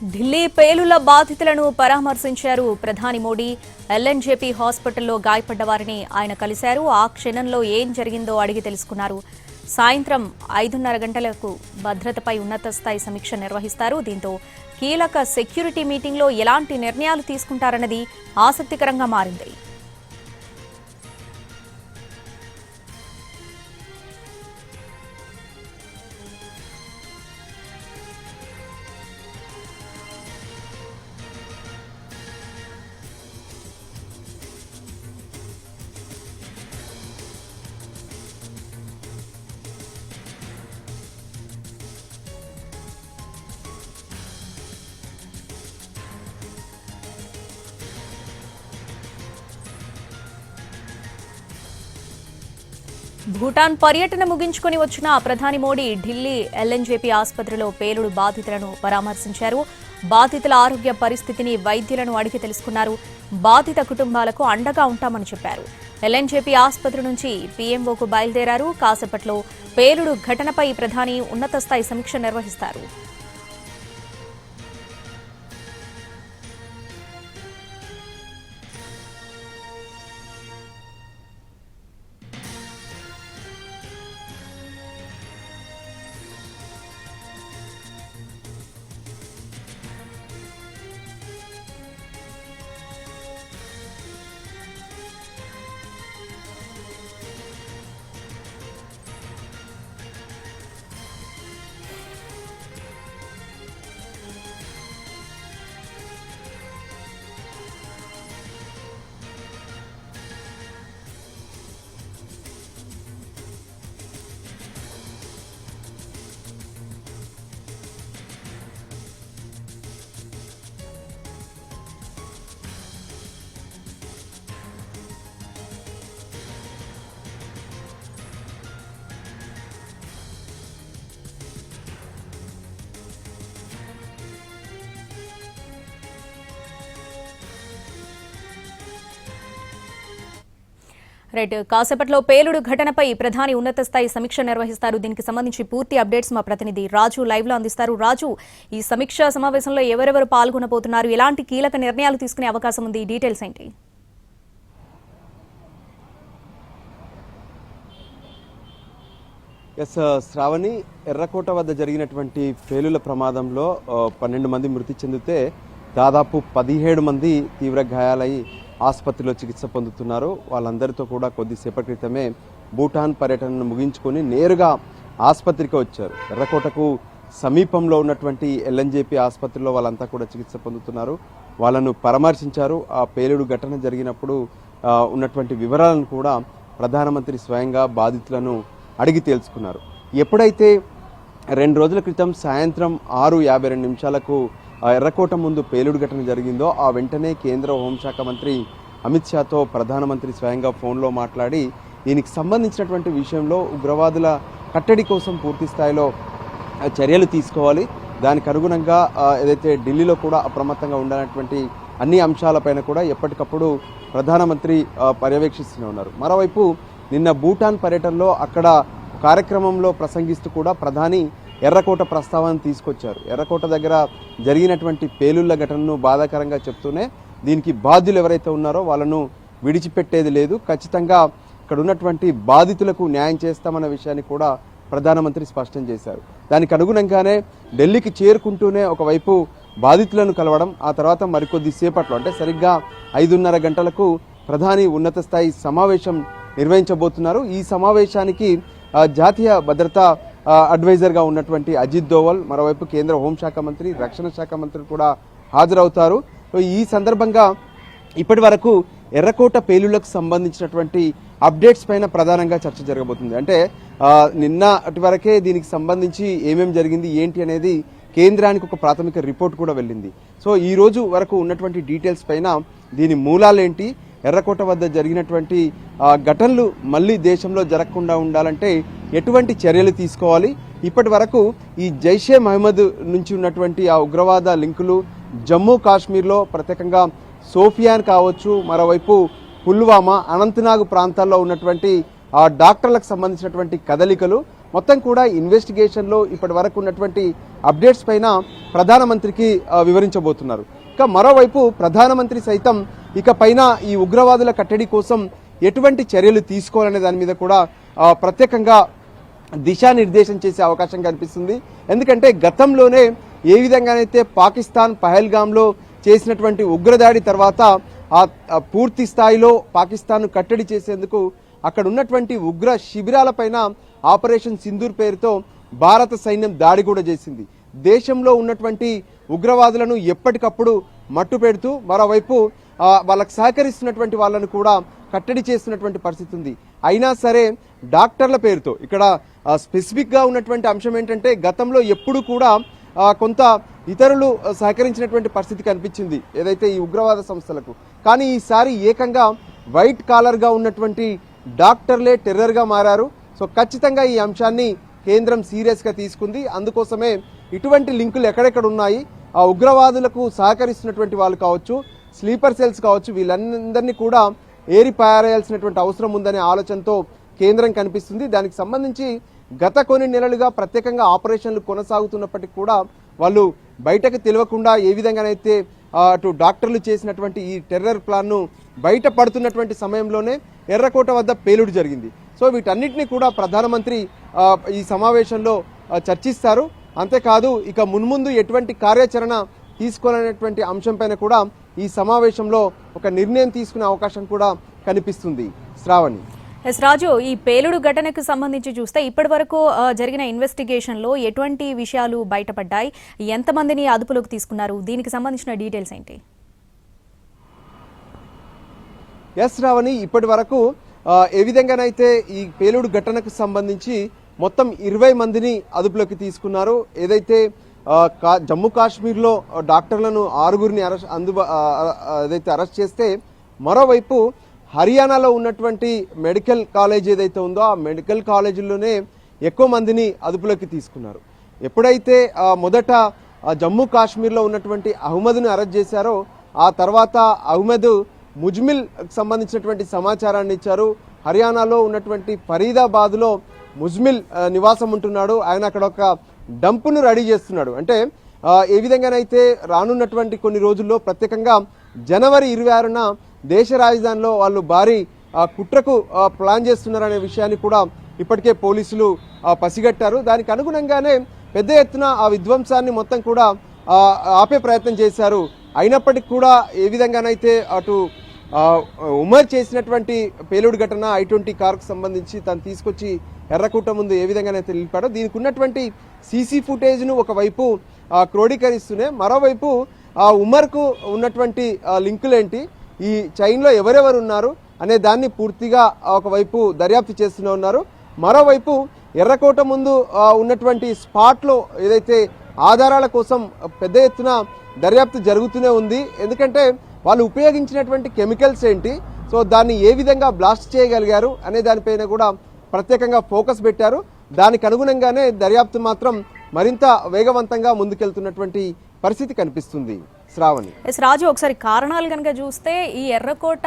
ఢిల్లీ పేలుళ్ల బాధితులను పరామర్శించారు ప్రధాని మోడీ. ఎల్ఎన్జేపీ హాస్పిటల్లో గాయపడ్డ వారిని ఆయన కలిశారు. ఆ క్షణంలో ఏం జరిగిందో అడిగి తెలుసుకున్నారు. సాయంత్రం 5:30 గంటలకు భద్రతపై ఉన్నత స్థాయి సమీక్ష నిర్వహిస్తారు. దీంతో కీలక సెక్యూరిటీ మీటింగ్లో ఎలాంటి నిర్ణయాలు తీసుకుంటారన్నది ఆసక్తికరంగా మారింది. భూటాన్ పర్యటన ముగించుకుని వచ్చిన ప్రధాని మోడీ ఢిల్లీ ఎల్ఎన్జేపీ ఆసుపత్రిలో పేలుడు బాధితులను పరామర్శించారు. బాధితుల ఆరోగ్య పరిస్థితిని వైద్యులను అడిగి తెలుసుకున్నారు. బాధిత కుటుంబాలకు అండగా ఉంటామని చెప్పారు. ఎల్ఎన్జేపీ ఆసుపత్రి నుంచి పీఎంఓకు బయలుదేరారు. కాసేపట్లో పేలుడు ఘటనపై ప్రధాని ఉన్నత స్థాయి సమీక్ష నిర్వహిస్తారు. రైట్, కాసేపట్లో పేలుడు ఘటనపై ప్రధాని ఉన్నత స్థాయి సమీక్ష నిర్వహిస్తారు. దీనికి సంబంధించి పూర్తి అప్డేట్స్ మా ప్రతినిధి రాజు లైవ్ లో అందిస్తారు. రాజు, ఈ సమీక్షా సమావేశంలో ఎవరెవరు పాల్గొనబోతున్నారు, ఎలాంటి కీలక నిర్ణయాలు తీసుకునే అవకాశం ఉంది, డీటెయిల్స్ ఏంటి? శ్రావణి, ఎర్రకోట వద్ద జరిగినటువంటి పేలుల ప్రమాదంలో 12 మంది మృతి చెందితే దాదాపు 17 మంది తీవ్ర గాయాలై ఆసుపత్రిలో చికిత్స పొందుతున్నారు. వాళ్ళందరితో కూడా కొద్దిసేపటి క్రితమే భూటాన్ పర్యటనను ముగించుకొని నేరుగా ఆసుపత్రికి వచ్చారు. ఎర్రకోటకు సమీపంలో ఉన్నటువంటి ఎల్ఎన్జేపీ ఆసుపత్రిలో వాళ్ళంతా కూడా చికిత్స పొందుతున్నారు. వాళ్ళను పరామర్శించారు. ఆ పేలుడు ఘటన జరిగినప్పుడు ఉన్నటువంటి వివరాలను కూడా ప్రధానమంత్రి స్వయంగా బాధితులను అడిగి తెలుసుకున్నారు. ఎప్పుడైతే 2 రోజుల క్రితం సాయంత్రం 6:52 నిమిషాలకు ఎర్రకోట ముందు పేలుడు ఘటన జరిగిందో ఆ వెంటనే కేంద్ర హోంశాఖ మంత్రి అమిత్ షాతో ప్రధానమంత్రి స్వయంగా ఫోన్లో మాట్లాడి దీనికి సంబంధించినటువంటి విషయంలో ఉగ్రవాదుల కట్టడి కోసం పూర్తి స్థాయిలో చర్యలు తీసుకోవాలి, దానికి అనుగుణంగా ఏదైతే ఢిల్లీలో కూడా అప్రమత్తంగా ఉండాలన్నటువంటి అన్ని అంశాలపైన కూడా ఎప్పటికప్పుడు ప్రధానమంత్రి పర్యవేక్షిస్తూనే ఉన్నారు. మరోవైపు నిన్న భూటాన్ పర్యటనలో అక్కడ కార్యక్రమంలో ప్రసంగిస్తూ కూడా ప్రధాని ఎర్రకోట ప్రస్తావన తీసుకొచ్చారు. ఎర్రకోట దగ్గర జరిగినటువంటి పేలుళ్ల ఘటనను బాధాకరంగా చెప్తూనే దీనికి బాధ్యులు ఎవరైతే ఉన్నారో వాళ్ళను విడిచిపెట్టేది లేదు, ఖచ్చితంగా ఇక్కడ ఉన్నటువంటి బాధితులకు న్యాయం చేస్తామన్న విషయాన్ని కూడా ప్రధానమంత్రి స్పష్టం చేశారు. దానికి అనుగుణంగానే ఢిల్లీకి చేరుకుంటూనే ఒకవైపు బాధితులను కలవడం, ఆ తర్వాత మరికొద్ది సేపట్లో అంటే సరిగ్గా 5:30 గంటలకు ప్రధాని ఉన్నత స్థాయి సమావేశం నిర్వహించబోతున్నారు. ఈ సమావేశానికి జాతీయ భద్రతా అడ్వైజర్గా ఉన్నటువంటి అజిత్ దోవల్, మరోవైపు కేంద్ర హోంశాఖ మంత్రి, రక్షణ శాఖ మంత్రి కూడా హాజరవుతారు. ఈ సందర్భంగా ఇప్పటి వరకు ఎర్రకోట పేలుళ్లకు సంబంధించినటువంటి అప్డేట్స్ పైన ప్రధానంగా చర్చ జరగబోతుంది. అంటే నిన్న అటు వరకే దీనికి సంబంధించి ఏమేమి జరిగింది ఏంటి అనేది కేంద్రానికి ఒక ప్రాథమిక రిపోర్ట్ కూడా వెళ్ళింది. సో ఈ రోజు వరకు ఉన్నటువంటి డీటెయిల్స్ పైన దీని మూలాలేంటి, ఎర్రకోట వద్ద జరిగినటువంటి ఘటనలు మళ్ళీ దేశంలో జరగకుండా ఉండాలంటే ఎటువంటి చర్యలు తీసుకోవాలి, ఇప్పటి వరకు ఈ జైషే మహమ్మద్ నుంచి ఉన్నటువంటి ఆ ఉగ్రవాద లింకులు జమ్మూ కాశ్మీర్లో ప్రత్యేకంగా సోఫియాన్ కావచ్చు, మరోవైపు పుల్వామా, అనంతనాగ్ ప్రాంతాల్లో ఉన్నటువంటి ఆ డాక్టర్లకు సంబంధించినటువంటి కదలికలు, మొత్తం కూడా ఇన్వెస్టిగేషన్లో ఇప్పటి వరకు ఉన్నటువంటి అప్డేట్స్ పైన ప్రధానమంత్రికి వివరించబోతున్నారు. ఇక మరోవైపు ప్రధానమంత్రి సైతం ఇక పైన ఈ ఉగ్రవాదుల కట్టడి కోసం ఎటువంటి చర్యలు తీసుకోవాలనే దాని మీద కూడా ప్రత్యేకంగా దిశానిర్దేశం చేసే అవకాశం కనిపిస్తుంది. ఎందుకంటే గతంలోనే ఏ విధంగానైతే పాకిస్తాన్ పహల్గామ్లో చేసినటువంటి ఉగ్రదాడి తర్వాత పూర్తి స్థాయిలో పాకిస్తాన్ కట్టడి చేసేందుకు అక్కడ ఉన్నటువంటి ఉగ్ర శిబిరాలపైన ఆపరేషన్ సింధూర్ పేరుతో భారత సైన్యం దాడి కూడా చేసింది. దేశంలో ఉన్నటువంటి ఉగ్రవాదులను ఎప్పటికప్పుడు మట్టు పెడుతూ మరోవైపు వాళ్ళకు సహకరిస్తున్నటువంటి వాళ్ళను కూడా కట్టడి చేస్తున్నటువంటి పరిస్థితి ఉంది. అయినా సరే డాక్టర్ల పేరుతో ఇక్కడ స్పెసిఫిక్గా ఉన్నటువంటి అంశం ఏంటంటే గతంలో ఎప్పుడు కూడా కొంత ఇతరులు సహకరించినటువంటి పరిస్థితి కనిపించింది ఏదైతే ఈ ఉగ్రవాద సంస్థలకు. కానీ ఈసారి ఏకంగా వైట్ కాలర్గా ఉన్నటువంటి డాక్టర్లే టెర్రర్గా మారారు. సో ఖచ్చితంగా ఈ అంశాన్ని కేంద్రం సీరియస్గా తీసుకుంది. అందుకోసమే ఇటువంటి లింకులు ఎక్కడెక్కడ ఉన్నాయి, ఆ ఉగ్రవాదులకు సహకరిస్తున్నటువంటి వాళ్ళు కావచ్చు, స్లీపర్ సెల్స్ కావచ్చు, వీళ్ళందరినీ కూడా ఏరి పారేయాల్సినటువంటి అవసరం ఉందనే ఆలోచనతో కేంద్రం కనిపిస్తుంది. దానికి సంబంధించి గత కొన్ని నెలలుగా ప్రత్యేకంగా ఆపరేషన్లు కొనసాగుతున్నప్పటికీ కూడా వాళ్ళు బయటకు తెలియకుండా ఏ విధంగానైతే అటు డాక్టర్లు చేసినటువంటి ఈ టెర్రర్ ప్లాన్ను బయట పడుతున్నటువంటి సమయంలోనే ఎర్రకోట వద్ద పేలుడు జరిగింది. సో వీటన్నిటినీ కూడా ప్రధానమంత్రి ఈ సమావేశంలో చర్చిస్తారు. అంతేకాదు ఇక మున్ముందు ఎటువంటి కార్యాచరణ తీసుకోవాలనేటువంటి అంశంపైన కూడా ఈ సమావేశంలో ఒక నిర్ణయం తీసుకునే అవకాశం కూడా కనిపిస్తుంది. శ్రావణి. ఎస్ రాజు, ఈ పేలుడు ఘటనకు సంబంధించి చూస్తే ఇప్పటి వరకు జరిగిన ఇన్వెస్టిగేషన్లో ఎటువంటి విషయాలు బయటపడ్డాయి, ఎంతమందిని అదుపులోకి తీసుకున్నారు, దీనికి సంబంధించిన డీటెయిల్స్ ఏంటి? ఎస్ శ్రావణి, ఇప్పటి వరకు ఏ విధంగానైతే ఈ పేలుడు ఘటనకు సంబంధించి మొత్తం 20 మందిని అదుపులోకి తీసుకున్నారు. ఏదైతే జమ్మూ కాశ్మీర్లో డాక్టర్లను 6గురిని అరెస్ట్ చేస్తే మరోవైపు హర్యానాలో ఉన్నటువంటి మెడికల్ కాలేజ్ ఏదైతే ఉందో ఆ మెడికల్ కాలేజీల్లోనే ఎక్కువ మందిని అదుపులోకి తీసుకున్నారు. ఎప్పుడైతే మొదట జమ్మూ కాశ్మీర్లో ఉన్నటువంటి అహ్మద్ను అరెస్ట్ చేశారో ఆ తర్వాత అహ్మద్ ముజ్మిల్ సంబంధించినటువంటి సమాచారాన్ని ఇచ్చారు. హర్యానాలో ఉన్నటువంటి ఫరీదాబాద్లో ముజ్మిల్ నివాసం ఉంటున్నాడు. ఆయన అక్కడ ఒక డంపును రెడీ చేస్తున్నాడు. అంటే ఏ విధంగానైతే రానున్నటువంటి కొన్ని రోజుల్లో ప్రత్యేకంగా జనవరి 26న దేశ రాజధానిలో వాళ్ళు భారీ కుట్రకు ప్లాన్ చేస్తున్నారనే విషయాన్ని కూడా ఇప్పటికే పోలీసులు పసిగట్టారు. దానికి అనుగుణంగానే పెద్ద ఎత్తున ఆ విధ్వంసాన్ని మొత్తం కూడా ఆపే ప్రయత్నం చేశారు. అయినప్పటికీ కూడా ఏ విధంగానైతే అటు ఉమర్ చేసినటువంటి పేలుడు ఘటన I-20 కారుకు సంబంధించి తను తీసుకొచ్చి ఎర్రకోట ముందు ఏ విధంగానైతే నిలిపాడో దీనికి ఉన్నటువంటి సీసీ ఫుటేజ్ను ఒకవైపు క్రోడీకరిస్తూనే మరోవైపు ఉమర్కు ఉన్నటువంటి లింకులేంటి, ఈ చైన్లో ఎవరెవరు ఉన్నారు అనే దాన్ని పూర్తిగా ఒకవైపు దర్యాప్తు చేస్తూనే ఉన్నారు. మరోవైపు ఎర్రకోట ముందు ఉన్నటువంటి స్పాట్లో ఏదైతే ఆధారాల కోసం పెద్ద ఎత్తున దర్యాప్తు జరుగుతూనే ఉంది. ఎందుకంటే వాళ్ళు ఉపయోగించినటువంటి కెమికల్స్ ఏంటి, సో దాన్ని ఏ విధంగా బ్లాస్ట్ చేయగలిగారు అనే దానిపైన కూడా ప్రత్యేకంగా ఫోకస్ పెట్టారు. దానికి అనుగుణంగానే దర్యాప్తు మాత్రం మరింత వేగవంతంగా ముందుకెళ్తున్నటువంటి పరిస్థితి కనిపిస్తుంది. శ్రావణి. ఎస్ రాజు, ఒకసారి కారణాలు కనుక చూస్తే ఈ ఎర్రకోట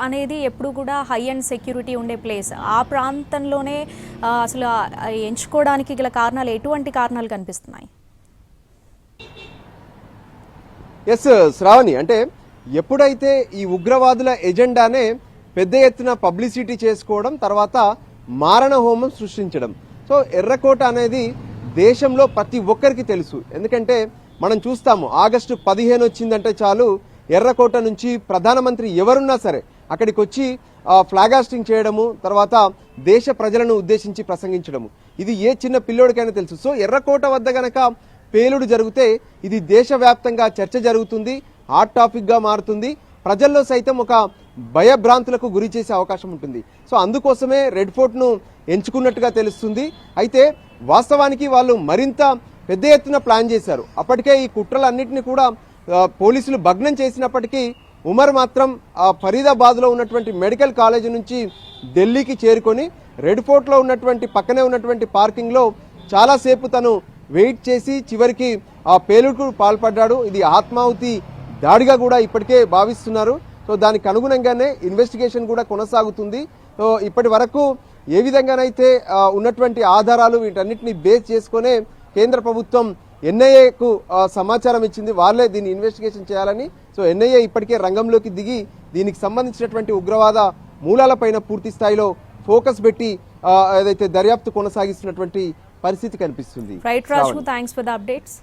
అనేది ఎప్పుడు కూడా హై అండ్ సెక్యూరిటీ ఉండే ప్లేస్, ఆ ప్రాంతంలోనే అసలు ఎంచుకోవడానికి గల కారణాలు ఎటువంటి కారణాలు కనిపిస్తున్నాయి? ఎస్ శ్రావణి, అంటే ఎప్పుడైతే ఈ ఉగ్రవాదుల ఎజెండానే పెద్ద ఎత్తున పబ్లిసిటీ చేసుకోవడం, తర్వాత మారణ హోమం సృష్టించడం. సో ఎర్రకోట అనేది దేశంలో ప్రతి ఒక్కరికి తెలుసు. ఎందుకంటే మనం చూస్తాము ఆగస్టు 15 వచ్చిందంటే చాలు ఎర్రకోట నుంచి ప్రధానమంత్రి ఎవరున్నా సరే అక్కడికి వచ్చి ఫ్లాగ్ హాస్టింగ్ చేయడము, తర్వాత దేశ ప్రజలను ఉద్దేశించి ప్రసంగించడము, ఇది ఏ చిన్న పిల్లోడికైనా తెలుసు. సో ఎర్రకోట వద్ద గనక పేలుడు జరిగితే ఇది దేశవ్యాప్తంగా చర్చ జరుగుతుంది, హాట్ టాపిక్గా మారుతుంది, ప్రజల్లో సైతం ఒక భయభ్రాంతులకు గురి చేసే అవకాశం ఉంటుంది. సో అందుకోసమే రెడ్ ఫోర్ట్ను ఎంచుకున్నట్టుగా తెలుస్తుంది. అయితే వాస్తవానికి వాళ్ళు మరింత పెద్ద ఎత్తున ప్లాన్ చేశారు. అప్పటికే ఈ కుట్రలన్నింటినీ కూడా పోలీసులు భగ్నం చేసినప్పటికీ ఉమర్ మాత్రం ఫరీదాబాద్లో ఉన్నటువంటి మెడికల్ కాలేజీ నుంచి ఢిల్లీకి చేరుకొని రెడ్ ఫోర్ట్లో ఉన్నటువంటి పక్కనే ఉన్నటువంటి పార్కింగ్లో చాలాసేపు తను వెయిట్ చేసి చివరికి ఆ పేలుడుకు పాల్పడ్డాడు. ఇది ఆత్మాహుతి దాడిగా కూడా ఇప్పటికే భావిస్తున్నారు. సో దానికి అనుగుణంగానే ఇన్వెస్టిగేషన్ కూడా కొనసాగుతుంది. సో ఇప్పటి వరకు ఏ విధంగానైతే ఉన్నటువంటి ఆధారాలు వీటన్నిటిని బేస్ చేసుకునే కేంద్ర ప్రభుత్వం ఎన్ఐఏకు సమాచారం ఇచ్చింది. వాళ్ళే దీన్ని ఇన్వెస్టిగేషన్ చేయాలని. సో ఎన్ఐఏ ఇప్పటికే రంగంలోకి దిగి దీనికి సంబంధించినటువంటి ఉగ్రవాద మూలాలపైన పూర్తి స్థాయిలో ఫోకస్ పెట్టి ఏదైతే దర్యాప్తు కొనసాగిస్తున్నటువంటి పరిస్థితి కనిపిస్తుంది. Right Raju, thanks for the updates.